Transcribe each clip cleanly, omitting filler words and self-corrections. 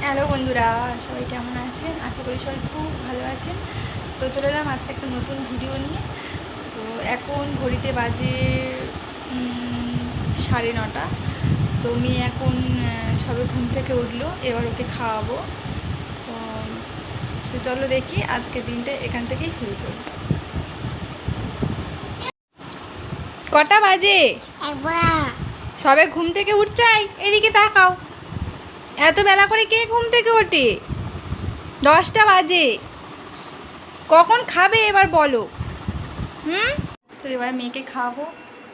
Hello বন্ধুরা, সবাই কেমন আছেন? আশা করি সবাই খুব ভালো আছেন। তো চলে এলাম আজকে একটা নতুন ভিডিও নিয়ে। তো এখন ঘড়িতে বাজে 9:30। তো মেয়ে এখন সবে ঘুম থেকে উঠলো, এবার ওকে খাওয়াবো। তো তো চলো দেখি আজকের দিনটা এখান থেকেই শুরু করি। কটা বাজে? সবে ঘুম থেকে উঠছাই, এদিকে তাকাও। এত বেলা করে কে ঘুম থেকে ওঠে? 10টা বাজে। কখন খাবে এবার বলো? তো এবার মেয়েকে খাওয়াবো।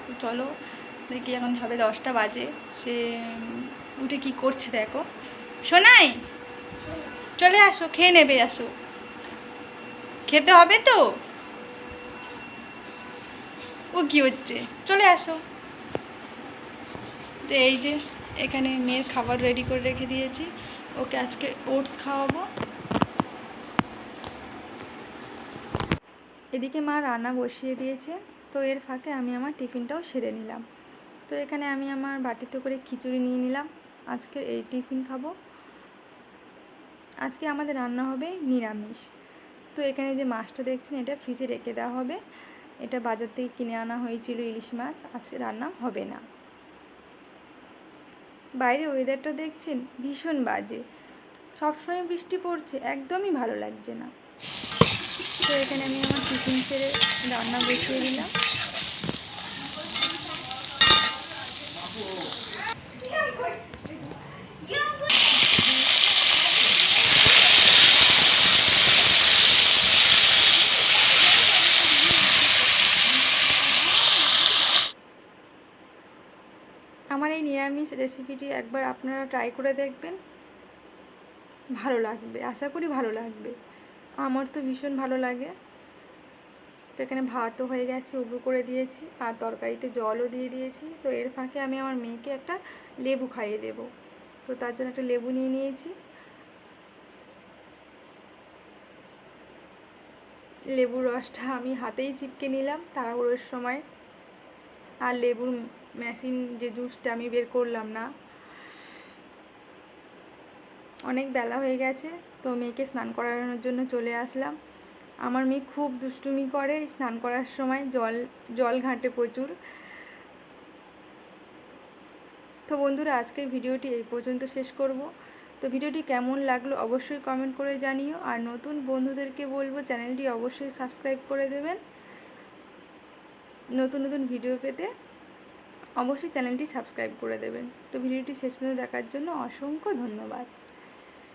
তো চলো দেখি, এখন সবে 10টা বাজে। সে উঠে কি করছে দেখো। শোনাই, চলে আসো, খেয়ে নেবে, আসো, খেতে হবে তো। ও কি হচ্ছে, চলে আসো। তো এই যে এখানে মেয়ের খাবার রেডি করে রেখে দিয়েছি। ওকে আজকে ওটস খাওয়াবো। এদিকে মা রান্না বসিয়ে দিয়েছে। তো এর ফাঁকে আমি আমার টিফিনটাও সেরে নিলাম। তো এখানে আমি আমার বাটিতে করে খিচুড়ি নিয়ে নিলাম। আজকে এই টিফিন খাবো। আজকে আমাদের রান্না হবে নিরামিষ। তো এখানে যে মাছটা দেখছেন, এটা ফ্রিজে রেখে দেওয়া হবে। এটা বাজার থেকে কিনে আনা হয়েছিল, ইলিশ মাছ। আজকে রান্না হবে না। বাইরে ওয়েদারটা দেখছেন, ভীষণ বাজে। সবসময় বৃষ্টি পড়ছে, একদমই ভালো লাগছে না। তো এখানে আমি আমার টিফিন সেরে রান্না বসিয়ে দিলাম। আমার এই নিরামিষ রেসিপিটি একবার আপনারা ট্রাই করে দেখবেন, ভালো লাগবে, আশা করি ভালো লাগবে। আমার তো ভীষণ ভালো লাগে। তো এখানে ভাতও হয়ে গেছে, উবু করে দিয়েছি, আর তরকারিতে জলও দিয়ে দিয়েছি। তো এর ফাঁকে আমি আমার মেয়েকে একটা লেবু খাইয়ে দেব। তো তার জন্য একটা লেবু নিয়ে নিয়েছি। লেবুর রসটা আমি হাতেই চিপকে নিলাম তাড়াহুড়োর সময়। আর লেবুর মেশিন যে জুসটা আমি বের করলাম না। অনেক বেলা হয়ে গেছে, তো মেয়েকে স্নান করানোর জন্য চলে আসলাম। আমার মেয়ে খুব দুষ্টুমি করে স্নান করার সময়, জল ঘাঁটে প্রচুর। তো বন্ধুরা, আজকের ভিডিওটি এই পর্যন্ত শেষ করব। তো ভিডিওটি কেমন লাগলো অবশ্যই কমেন্ট করে জানিও। আর নতুন বন্ধুদেরকে বলবো চ্যানেলটি অবশ্যই সাবস্ক্রাইব করে দেবেন। নতুন নতুন ভিডিও পেতে অবশ্যই চ্যানেলটি সাবস্ক্রাইব করে দেবেন। তো ভিডিওটি শেষ পর্যন্ত দেখার জন্য অসংখ্য ধন্যবাদ।